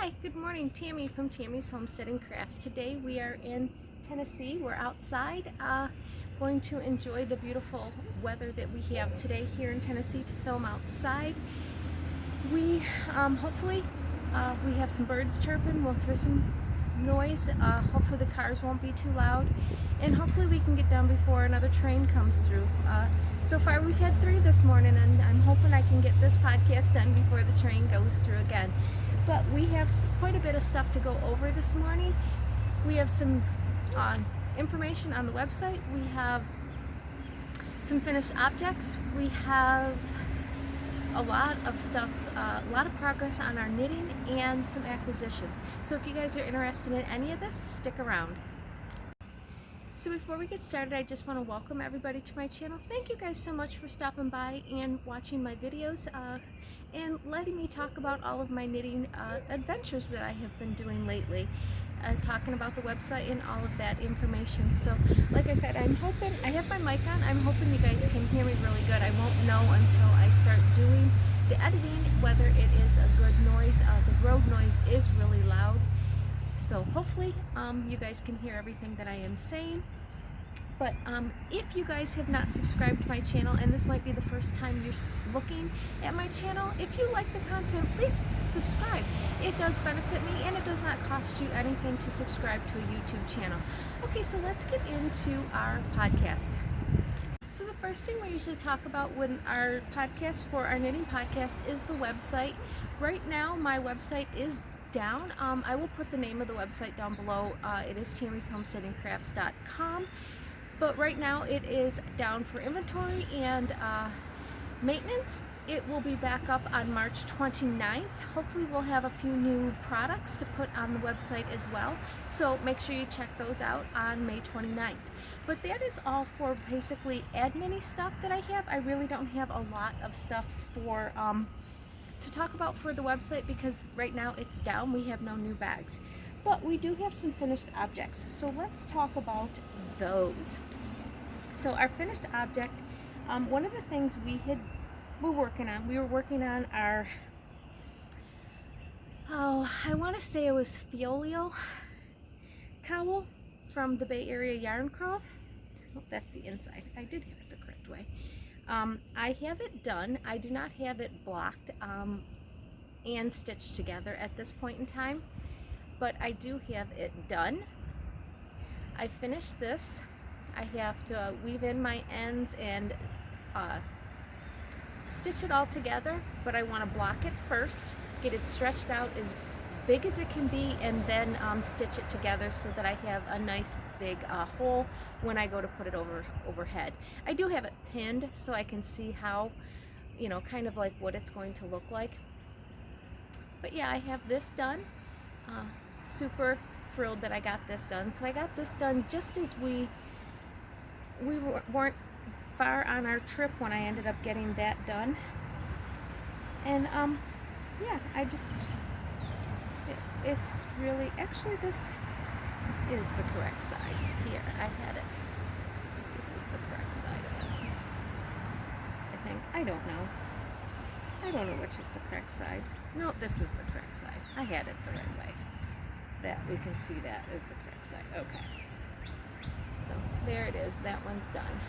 Hi, good morning. Tammy from Tammy's Homesteading Crafts. Today we are in Tennessee. We're outside going to enjoy the beautiful weather that we have today here in Tennessee to film outside. We hopefully we have some birds chirping. We'll hear some noise. Hopefully the cars won't be too loud, and hopefully we can get done before another train comes through. So far we've had 3 this morning, and I'm hoping I can get this podcast done before the train goes through again. But we have quite a bit of stuff to go over this morning. We have some information on the website. We have some finished objects. We have a lot of stuff, a lot of progress on our knitting, and some acquisitions. So if you guys are interested in any of this, stick around. So before we get started, I just want to welcome everybody to my channel. Thank you guys so much for stopping by and watching my videos and letting me talk about all of my knitting adventures that I have been doing lately. Talking about the website and all of that information. So like I said, I'm hoping, I have my mic on, I'm hoping you guys can hear me really good. I won't know until I start doing the editing whether it is a good noise. The road noise is really loud. So hopefully you guys can hear everything that I am saying. But if you guys have not subscribed to my channel, and this might be the first time you're looking at my channel, if you like the content, please subscribe. It does benefit me, and it does not cost you anything to subscribe to a YouTube channel. Okay, so let's get into our podcast. So the first thing we usually talk about when our podcast, for our knitting podcast, is the website. Right now my website is down. I will put the name of the website down below. It is tammyshomesteadingcrafts.com. But right now it is down for inventory and maintenance. It will be back up on March 29th. Hopefully we'll have a few new products to put on the website as well. So make sure you check those out on May 29th. But that is all for basically admin-y stuff that I have. I really don't have a lot of stuff for to talk about for the website because right now it's down. We have no new bags. But we do have some finished objects. So let's talk about those. So our finished object, one of the things we were working on our, I want to say it was Folio cowl from the Bay Area Yarn Crawl. Oh, that's the inside. I did have it the correct way. I have it done. I do not have it blocked and stitched together at this point in time, but I do have it done. I finished this. I have to weave in my ends and stitch it all together, but I want to block it first, get it stretched out as big as it can be, and then stitch it together so that I have a nice big hole when I go to put it overhead. I do have it pinned so I can see how, you know, kind of like what it's going to look like. But yeah, I have this done. Super thrilled that I got this done. So I got this done just as we weren't far on our trip when I ended up getting that done. And yeah, I just it's really, actually this is the correct side. Here, I had it. This is the correct side of it. I think. I don't know which is the correct side. No, this is the correct side. I had it the right way. That we can see that is the correct side. Okay. So there it is. That one's done.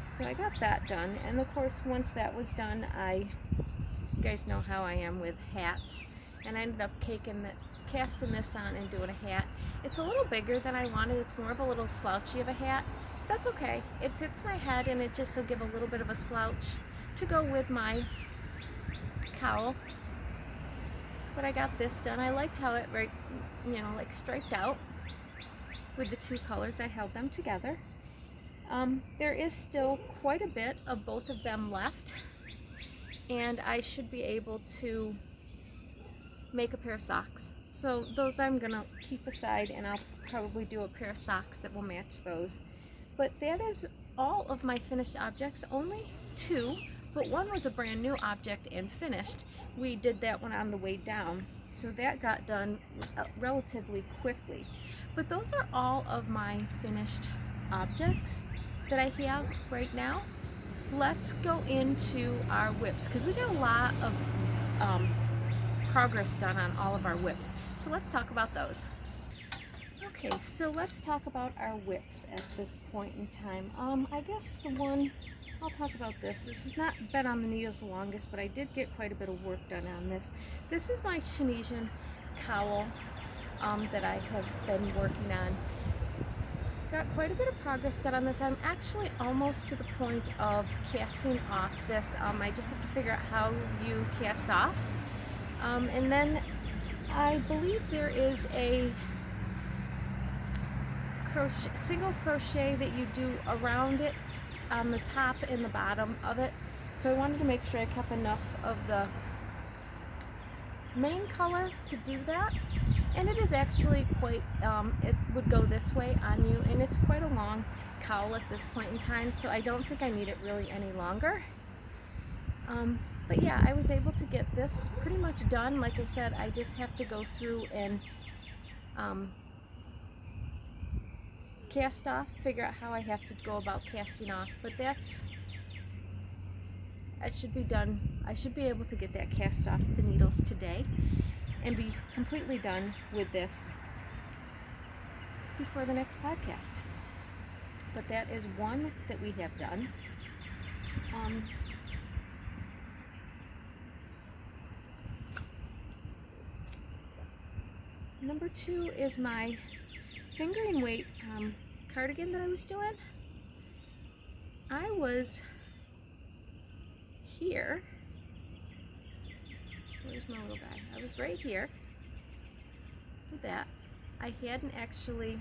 So I got that done, and of course once that was done, you guys know how I am with hats, and I ended up casting this on and doing a hat. It's a little bigger than I wanted. It's more of a little slouchy of a hat. That's okay. It fits my head, and it just will give a little bit of a slouch to go with my cowl. But I got this done. I liked how it, like striped out with the 2 colors. I held them together. There is still quite a bit of both of them left, and I should be able to make a pair of socks. So those I'm gonna keep aside, and I'll probably do a pair of socks that will match those. But that is all of my finished objects. Only 2, but one was a brand new object and finished. We did that one on the way down, so that got done relatively quickly. But those are all of my finished objects that I have right now. Let's go into our whips, because we got a lot of progress done on all of our whips. So let's talk about those. Okay, so let's talk about our whips at this point in time. I guess the one, I'll talk about this. This has not been on the needles the longest, but I did get quite a bit of work done on this. This is my Tunisian cowl that I have been working on. Got quite a bit of progress done on this. I'm actually almost to the point of casting off this. I just have to figure out how you cast off. And then I believe there is a single crochet that you do around it on the top and the bottom of it. So I wanted to make sure I kept enough of the main color to do that. And it is actually quite, it would go this way on you, and it's quite a long cowl at this point in time, so I don't think I need it really any longer. But yeah, I was able to get this pretty much done. Like I said, I just have to go through and cast off, figure out how I have to go about casting off, but I should be done. I should be able to get that cast off the needles today and be completely done with this before the next podcast. But that is one that we have done. Number 2 is my fingering weight cardigan that I was doing. I was here. Where's my little guy? I was right here with that. I hadn't actually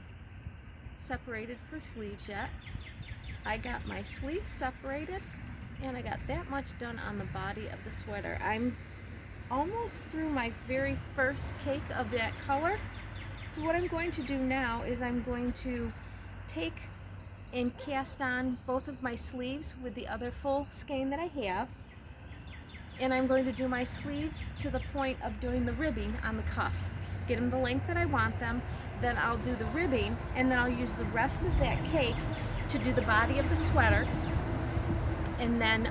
separated for sleeves yet. I got my sleeves separated, and I got that much done on the body of the sweater. I'm almost through my very first cake of that color. So what I'm going to do now is I'm going to take and cast on both of my sleeves with the other full skein that I have. And I'm going to do my sleeves to the point of doing the ribbing on the cuff. Get them the length that I want them, then I'll do the ribbing, and then I'll use the rest of that cake to do the body of the sweater. And then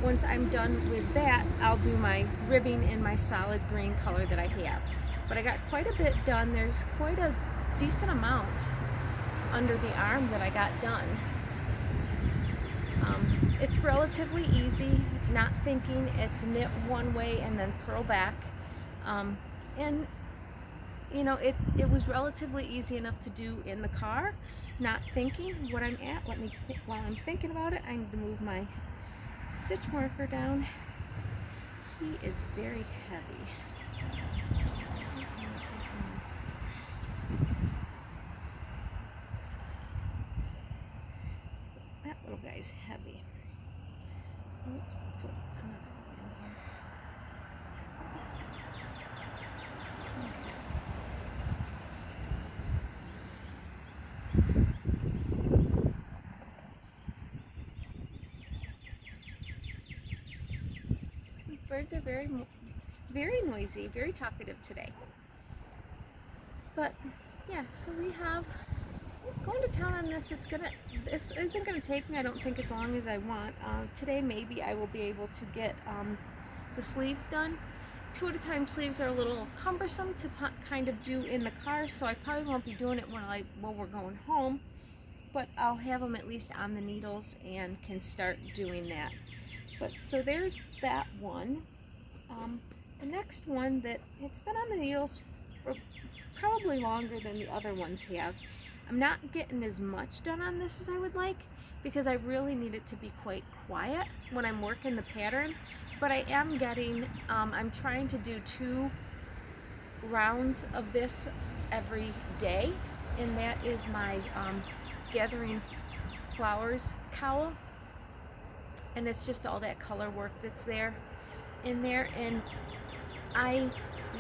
once I'm done with that, I'll do my ribbing in my solid green color that I have. But I got quite a bit done. There's quite a decent amount under the arm that I got done. It's relatively easy, not thinking. It's knit one way and then purl back. And you know, it was relatively easy enough to do in the car, not thinking what I'm at. While I'm thinking about it, I need to move my stitch marker down. He is very heavy. That little guy's heavy. So let's put another one in here. Birds are very noisy, very talkative today. But yeah, so we have going to town on this. This isn't gonna take me, I don't think, as long as I want. Today maybe I will be able to get the sleeves done. 2 at a time sleeves are a little cumbersome to kind of do in the car, so I probably won't be doing it while we're going home. But I'll have them at least on the needles and can start doing that. But so there's that one. The next one that it's been on the needles for probably longer than the other ones have. I'm not getting as much done on this as I would like because I really need it to be quite quiet when I'm working the pattern. But I am getting, I'm trying to do 2 rounds of this every day, and that is my Gathering Flowers cowl. And it's just all that color work that's in there, and I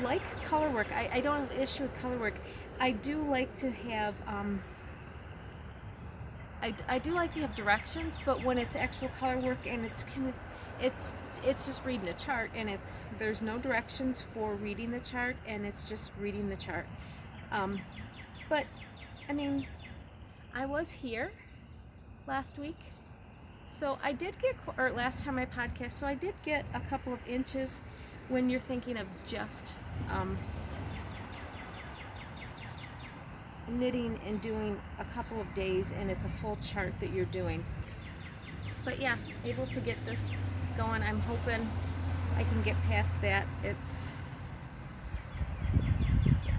like color work. I don't have an issue with color work. I do like to have I do like to have directions, but when it's actual color work and it's just reading a chart, and there's no directions for reading the chart, and it's just reading the chart. But I mean, I was here last week, so I did get, or last time I podcast, so I did get a couple of inches when you're thinking of just knitting and doing a couple of days and it's a full chart that you're doing. But yeah, able to get this going. I'm hoping I can get past that. It's, yeah.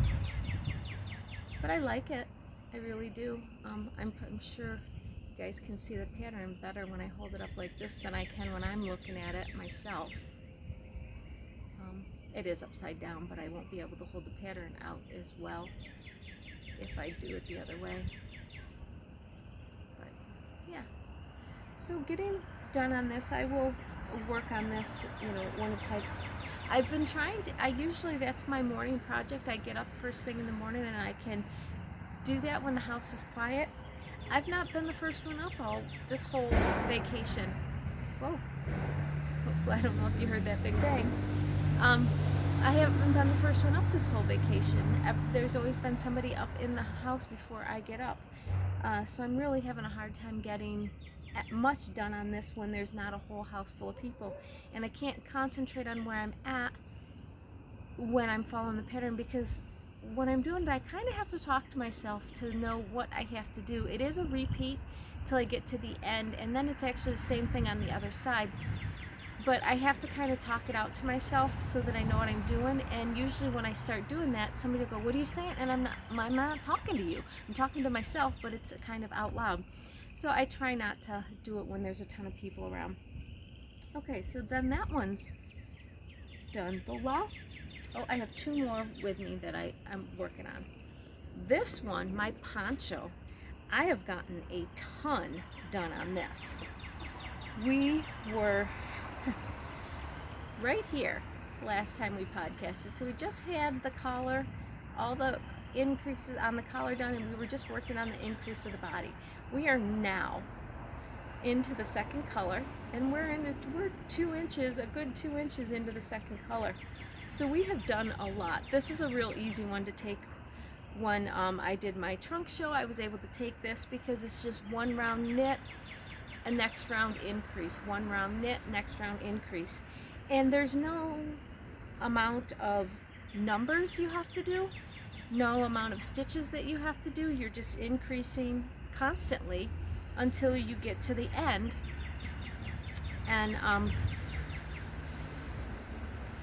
But I like it. I really do. I'm sure you guys can see the pattern better when I hold it up like this than I can when I'm looking at it myself. It is upside down, but I won't be able to hold the pattern out as well if I do it the other way. But yeah, so getting done on this, I will work on this, you know, when it's like, I've been trying to, usually that's my morning project. I get up first thing in the morning and I can do that when the house is quiet. I've not been the first one up all this whole vacation. Whoa, hopefully, I don't know if you heard that big bang. I haven't been the first one up this whole vacation. There's always been somebody up in the house before I get up. So I'm really having a hard time getting much done on this when there's not a whole house full of people. And I can't concentrate on where I'm at when I'm following the pattern, because when I'm doing it, I kind of have to talk to myself to know what I have to do. It is a repeat till I get to the end, and then it's actually the same thing on the other side. But I have to kind of talk it out to myself so that I know what I'm doing. And usually when I start doing that, somebody will go, "What are you saying?" And I'm not talking to you. I'm talking to myself, but it's kind of out loud. So I try not to do it when there's a ton of people around. Okay, so then that one's done. The last, I have two more with me that I'm working on. This one, my poncho, I have gotten a ton done on this. We were right here last time we podcasted, so we just had the collar, all the increases on the collar done, and we were just working on the increase of the body. We are now into the second color, and we're 2 inches, a good 2 inches into the second color. So we have done a lot. This is a real easy one to take. When I did my trunk show, I was able to take this because it's just one round knit, a next round increase, one round knit, next round increase. And there's no amount of numbers you have to do, no amount of stitches that you have to do. You're just increasing constantly until you get to the end. And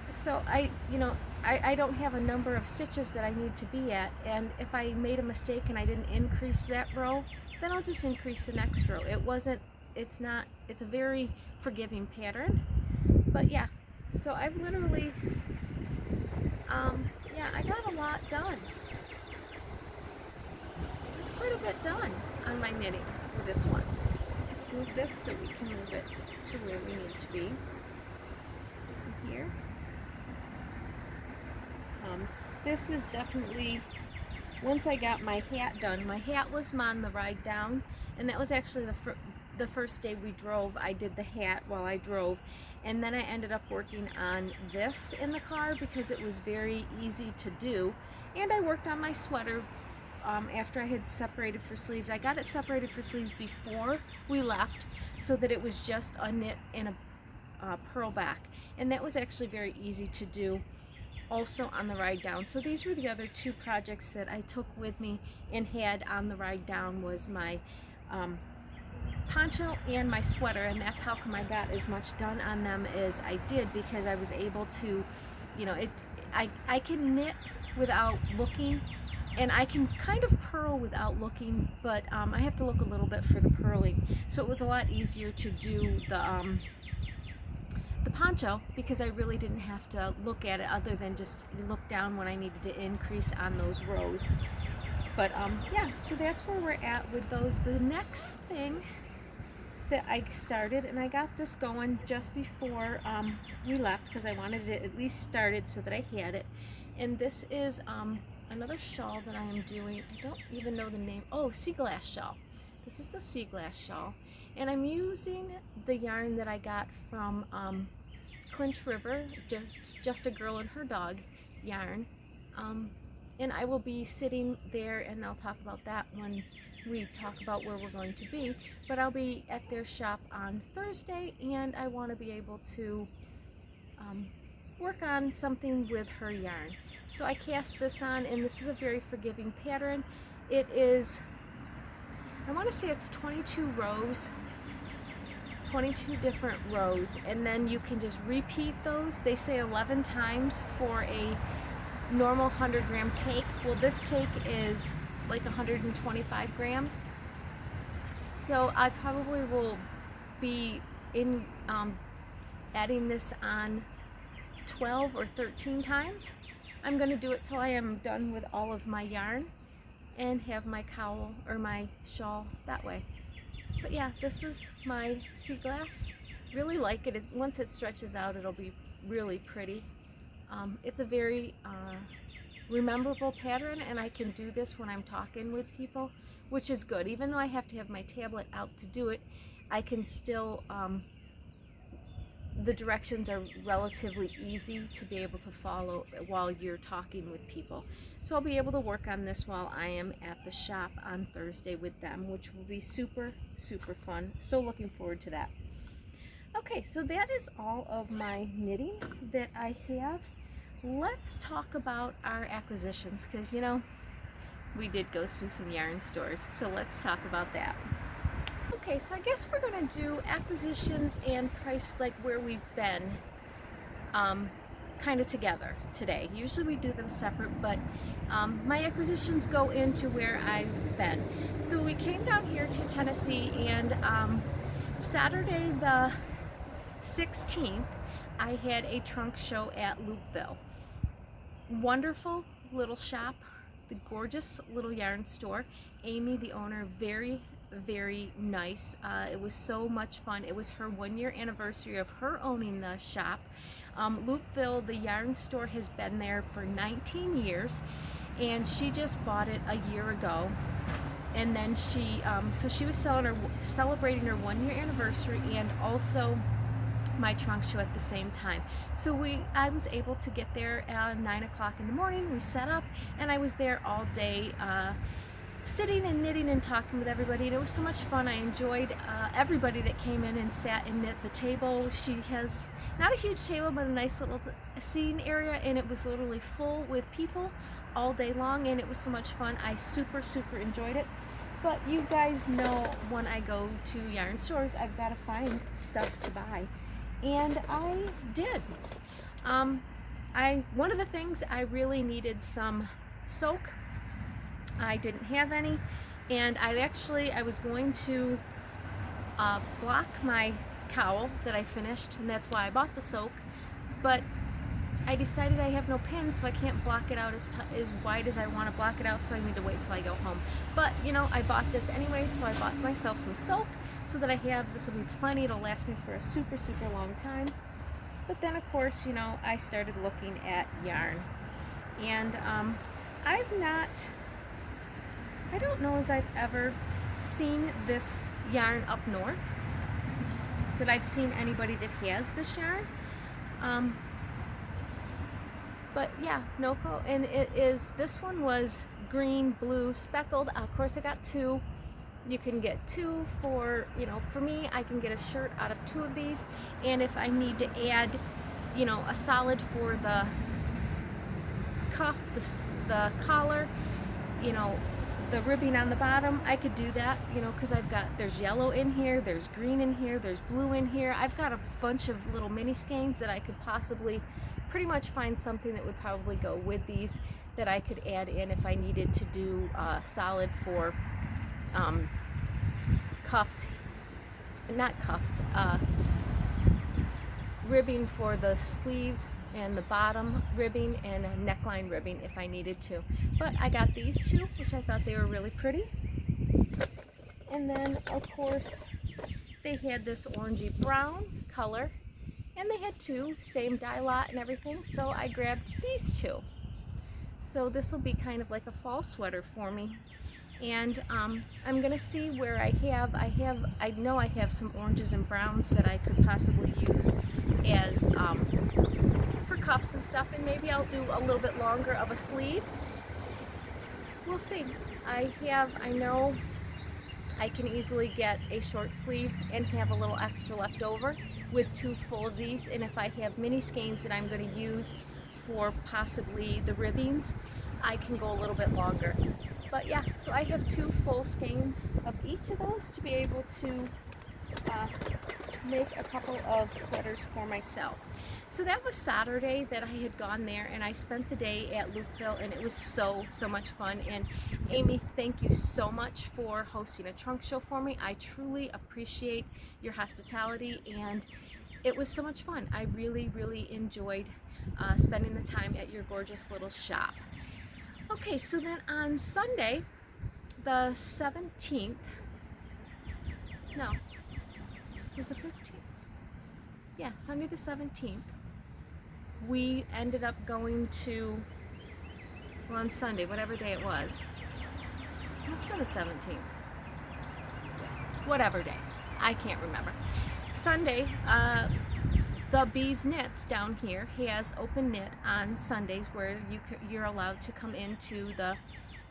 so I don't have a number of stitches that I need to be at, and if I made a mistake and I didn't increase that row, then I'll just increase the next row. It's a very forgiving pattern. But yeah, so I've literally, I got a lot done. It's quite a bit done on my knitting for this one. Let's move this so we can move it to where we need to be. Down here. This is definitely, once I got my hat done, my hat was on the ride down, and that was actually the first day we drove. I did the hat while I drove, and then I ended up working on this in the car because it was very easy to do. And I worked on my sweater after I had separated for sleeves. I got it separated for sleeves before we left so that it was just a knit and a purl back, and that was actually very easy to do also on the ride down. So these were the other two projects that I took with me and had on the ride down, was my poncho and my sweater, and that's how come I got as much done on them as I did, because I was able to, I can knit without looking, and I can kind of purl without looking, but I have to look a little bit for the purling. So it was a lot easier to do the poncho because I really didn't have to look at it other than just look down when I needed to increase on those rows. But yeah, so that's where we're at with those. The next thing that I started, and I got this going just before we left because I wanted it at least started so that I had it. And this is another shawl that I am doing. I don't even know the name. Oh, Sea Glass Shawl. This is the Sea Glass Shawl, and I'm using the yarn that I got from Clinch River, just a girl and her dog yarn. And I will be sitting there, and I'll talk about that when we talk about where we're going to be. But I'll be at their shop on Thursday, and I want to be able to work on something with her yarn. So I cast this on, and this is a very forgiving pattern. It is, I want to say it's 22 rows, 22 different rows, and then you can just repeat those. They say 11 times for a normal 100-gram cake. Well, this cake is like 125 grams. So I probably will be adding this on 12 or 13 times. I'm going to do it till I am done with all of my yarn and have my cowl or my shawl that way. But yeah, this is my sea glass. Really like it. Once it stretches out, it'll be really pretty. It's a very rememberable pattern, and I can do this when I'm talking with people, which is good. Even though I have to have my tablet out to do it, I can still, the directions are relatively easy to be able to follow while you're talking with people. So I'll be able to work on this while I am at the shop on Thursday with them, which will be super, super fun. So looking forward to that. Okay, so that is all of my knitting that I have. Let's talk about our acquisitions, because you know, we did go through some yarn stores, so let's talk about that. Okay, so I guess we're going to do acquisitions and price, like where we've been, kind of together today. Usually we do them separate, but my acquisitions go into where I've been. So we came down here to Tennessee, and Saturday the 16th, I had a trunk show at Loopville. Wonderful little shop, the gorgeous little yarn store. Amy, the owner, very, very nice. It was so much fun. It was her 1-year anniversary of her owning the shop. Loopville, the yarn store, has been there for 19 years, and she just bought it a year ago. And then she, so she was celebrating her 1-year anniversary and also my trunk show at the same time. So I was able to get there at 9 o'clock in the morning. We set up, and I was there all day, sitting and knitting and talking with everybody, and it was so much fun. I enjoyed everybody that came in and sat and knit the table. She has not a huge table, but a nice little seating area, and it was literally full with people all day long, and it was so much fun. I super, super enjoyed it. But you guys know when I go to yarn stores, I've got to find stuff to buy. And I did. One of the things, I really needed some soak. I didn't have any, and I was going to block my cowl that I finished, and that's why I bought the soak, but I decided I have no pins, so I can't block it out as wide as I want to block it out, so I need to wait till I go home. But you know, I bought this anyway, so I bought myself some soak so that I have, this will be plenty, it'll last me for a super, super long time. But then of course, you know, I started looking at yarn, and I don't know as I've ever seen this yarn up north, that I've seen anybody that has this yarn. But yeah, Noko, and this one was green, blue, speckled. Of course I got 2. You can get 2 for, you know, for me, I can get a shirt out of 2 of these. And if I need to add, you know, a solid for the cuff, the collar, you know, the ribbing on the bottom, I could do that, you know, because there's yellow in here, there's green in here, there's blue in here. I've got a bunch of little mini skeins that I could possibly pretty much find something that would probably go with these that I could add in if I needed to do solid for cuffs, not cuffs, ribbing for the sleeves and the bottom ribbing and a neckline ribbing if I needed to. But I got these 2, which I thought they were really pretty. And then of course they had this orangey brown color, and they had 2, same dye lot and everything, so I grabbed these 2. So this will be kind of like a fall sweater for me. And I'm gonna see where I know I have some oranges and browns that I could possibly use as for cuffs and stuff, and maybe I'll do a little bit longer of a sleeve. We'll see. I know I can easily get a short sleeve and have a little extra left over, with 2 full of these, and if I have mini skeins that I'm going to use for possibly the ribbings, I can go a little bit longer. But yeah, so I have 2 full skeins of each of those to be able to make a couple of sweaters for myself. So that was Saturday that I had gone there, and I spent the day at Loopville, and it was so much fun. And Amy, thank you so much for hosting a trunk show for me. I truly appreciate your hospitality, and it was so much fun. I really enjoyed spending the time at your gorgeous little shop. Okay, so then on Sunday, the 17th, no, it was the 15th? Yeah, Sunday the 17th, we ended up going to, well, on Sunday, whatever day it was, it must have been the 17th, yeah, whatever day, I can't remember. Sunday, the Bees Knits down here has open knit on Sundays, where you're allowed to come into the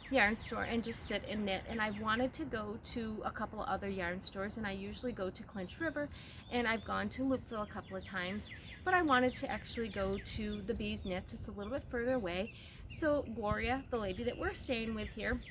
yarn store and just sit and knit. And I wanted to go to a couple of other yarn stores, and I usually go to Clinch River, and I've gone to Loopville a couple of times, but I wanted to actually go to the Bees Knits. It's a little bit further away. So Gloria, the lady that we're staying with here,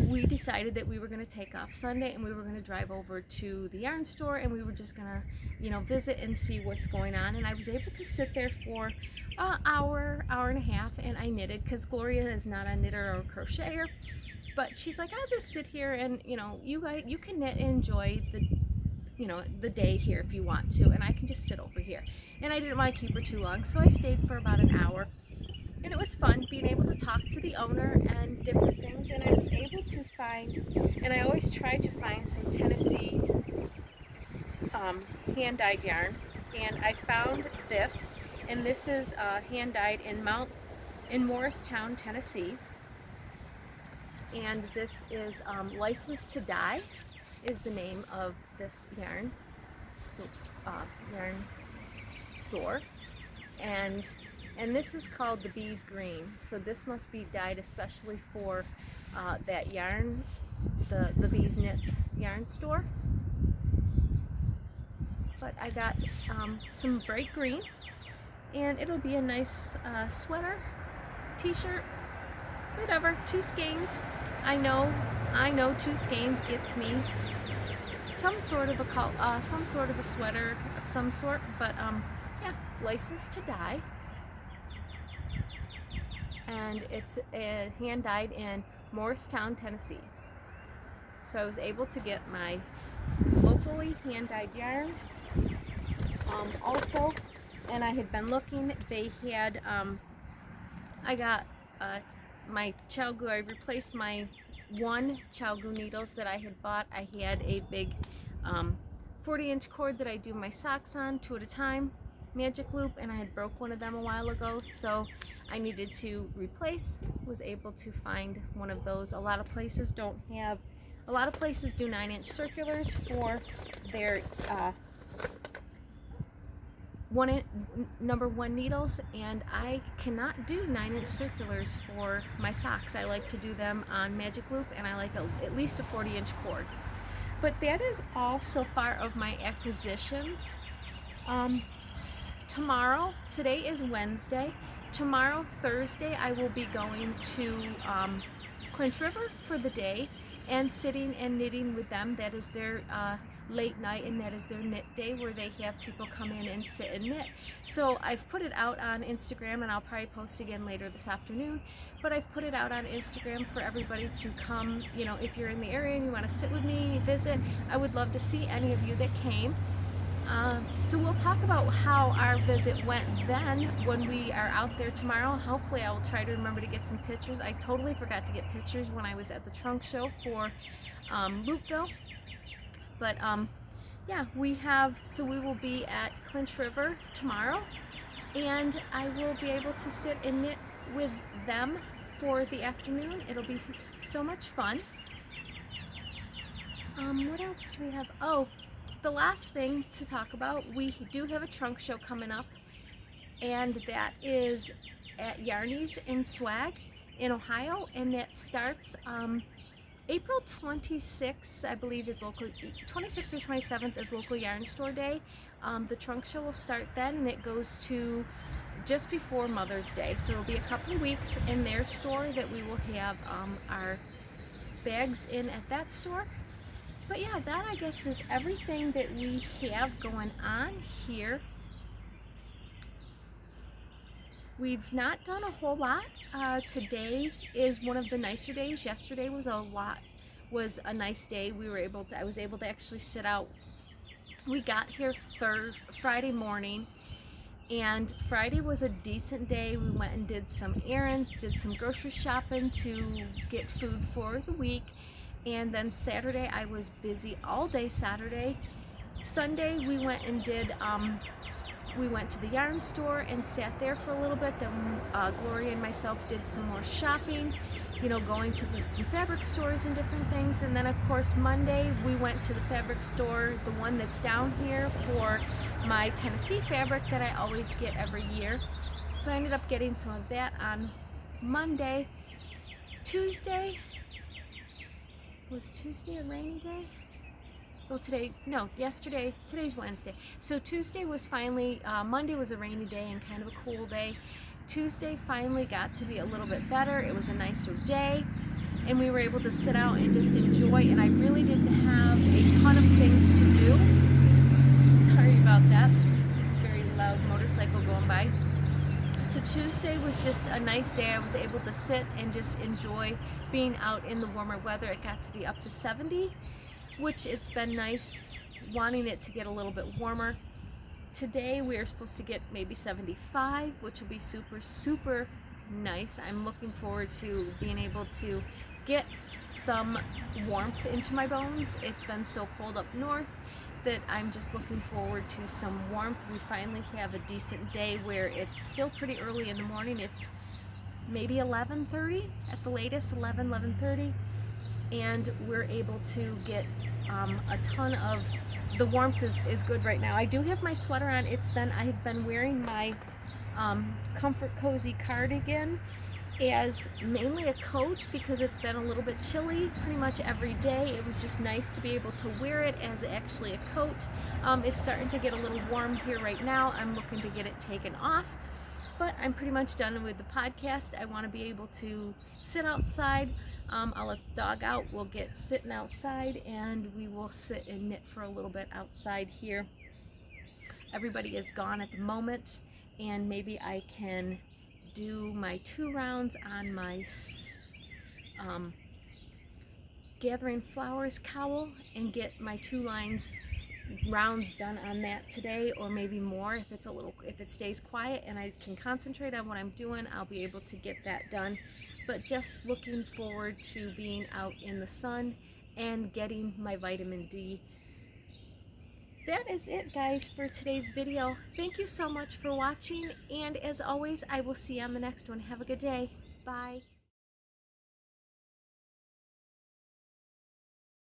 we decided that we were going to take off Sunday, and we were going to drive over to the yarn store, and we were just going to, you know, visit and see what's going on. And I was able to sit there for an hour and a half, and I knitted, because Gloria is not a knitter or a crocheter, but she's like, I'll just sit here and, you know, you can knit and enjoy the, you know, the day here if you want to, and I can just sit over here. And I didn't want to keep her too long, so I stayed for about an hour. And it was fun being able to talk to the owner and different things, and I was able to find, and I always try to find some Tennessee hand-dyed yarn, and I found this, and this is hand-dyed in Morristown, Tennessee, and this is Licensed to Dye is the name of this yarn store, and this is called the Bees Green. So this must be dyed especially for that yarn, the Bees Knits yarn store. But I got some bright green, and it'll be a nice sweater, t-shirt, whatever. 2 skeins. I know 2 skeins gets me some sort of a sweater of some sort. But yeah, Licensed to Dye. And it's hand dyed in Morristown, Tennessee. So I was able to get my locally hand dyed yarn. Also, and I had been looking, they had, I got my ChiaoGoo. I replaced my 1 ChiaoGoo needles that I had bought. I had a big 40-inch cord that I do my socks on, 2 at a time, magic loop, and I had broke one of them a while ago, so I needed to replace. Was able to find one of those. A lot of places do 9-inch circulars for their number 1 needles, and I cannot do 9-inch circulars for my socks. I like to do them on magic loop, and I like at least a 40-inch cord. But that is all so far of my acquisitions. Tomorrow, today is Wednesday. Tomorrow, Thursday, I will be going to Clinch River for the day and sitting and knitting with them. That is their late night, and that is their knit day, where they have people come in and sit and knit. So I've put it out on Instagram, and I'll probably post again later this afternoon, but I've put it out on Instagram for everybody to come. You know, if you're in the area and you want to sit with me, visit, I would love to see any of you that came. So we'll talk about how our visit went then when we are out there tomorrow. Hopefully I will try to remember to get some pictures. I totally forgot to get pictures when I was at the trunk show for Loopville. But yeah, we will be at Clinch River tomorrow, and I will be able to sit and knit with them for the afternoon. It'll be so much fun. What else do we have? Oh, the last thing to talk about, we do have a trunk show coming up, and that is at Yarnies and Swag in Ohio, and that starts April 26th, I believe, is local. 26th or 27th is local yarn store day. The trunk show will start then, and it goes to just before Mother's Day. So it'll be a couple of weeks in their store that we will have our bags in at that store. But yeah, that I guess is everything that we have going on here. We've not done a whole lot. Today is one of the nicer days. Yesterday was a nice day. I was able to actually sit out. We got here Friday morning, and Friday was a decent day. We went and did some errands, did some grocery shopping to get food for the week, and then Saturday I was busy all day Saturday. Sunday we went and did we went to the yarn store and sat there for a little bit. Then Gloria and myself did some more shopping, you know, going to some fabric stores and different things. And then of course Monday we went to the fabric store, the one that's down here, for my Tennessee fabric that I always get every year. So I ended up getting some of that on Monday. Was Tuesday a rainy day? Well, today's Wednesday. So Tuesday was finally, Monday was a rainy day and kind of a cool day. Tuesday finally got to be a little bit better. It was a nicer day, and we were able to sit out and just enjoy, and I really didn't have a ton of things to do. Sorry about that. Very loud motorcycle going by. So Tuesday was just a nice day. I was able to sit and just enjoy being out in the warmer weather. It got to be up to 70. Which it's been nice, wanting it to get a little bit warmer. Today we are supposed to get maybe 75, which will be super, super nice. I'm looking forward to being able to get some warmth into my bones. It's been so cold up north that I'm just looking forward to some warmth. We finally have a decent day where it's still pretty early in the morning. It's maybe 11:30 at the latest, 11:30. And we're able to get a ton of, the warmth is good right now. I do have my sweater on. I've been wearing my Comfort Cozy cardigan as mainly a coat because it's been a little bit chilly pretty much every day. It was just nice to be able to wear it as actually a coat. It's starting to get a little warm here right now. I'm looking to get it taken off, but I'm pretty much done with the podcast. I want to be able to sit outside. I'll let the dog out. We'll get sitting outside, and we will sit and knit for a little bit outside here. Everybody is gone at the moment, and maybe I can do my 2 rounds on my Gathering Flowers cowl and get my 2 rounds done on that today, or maybe more if it stays quiet and I can concentrate on what I'm doing. I'll be able to get that done. But just looking forward to being out in the sun and getting my vitamin D. That is it, guys, for today's video. Thank you so much for watching, and as always, I will see you on the next one. Have a good day. Bye.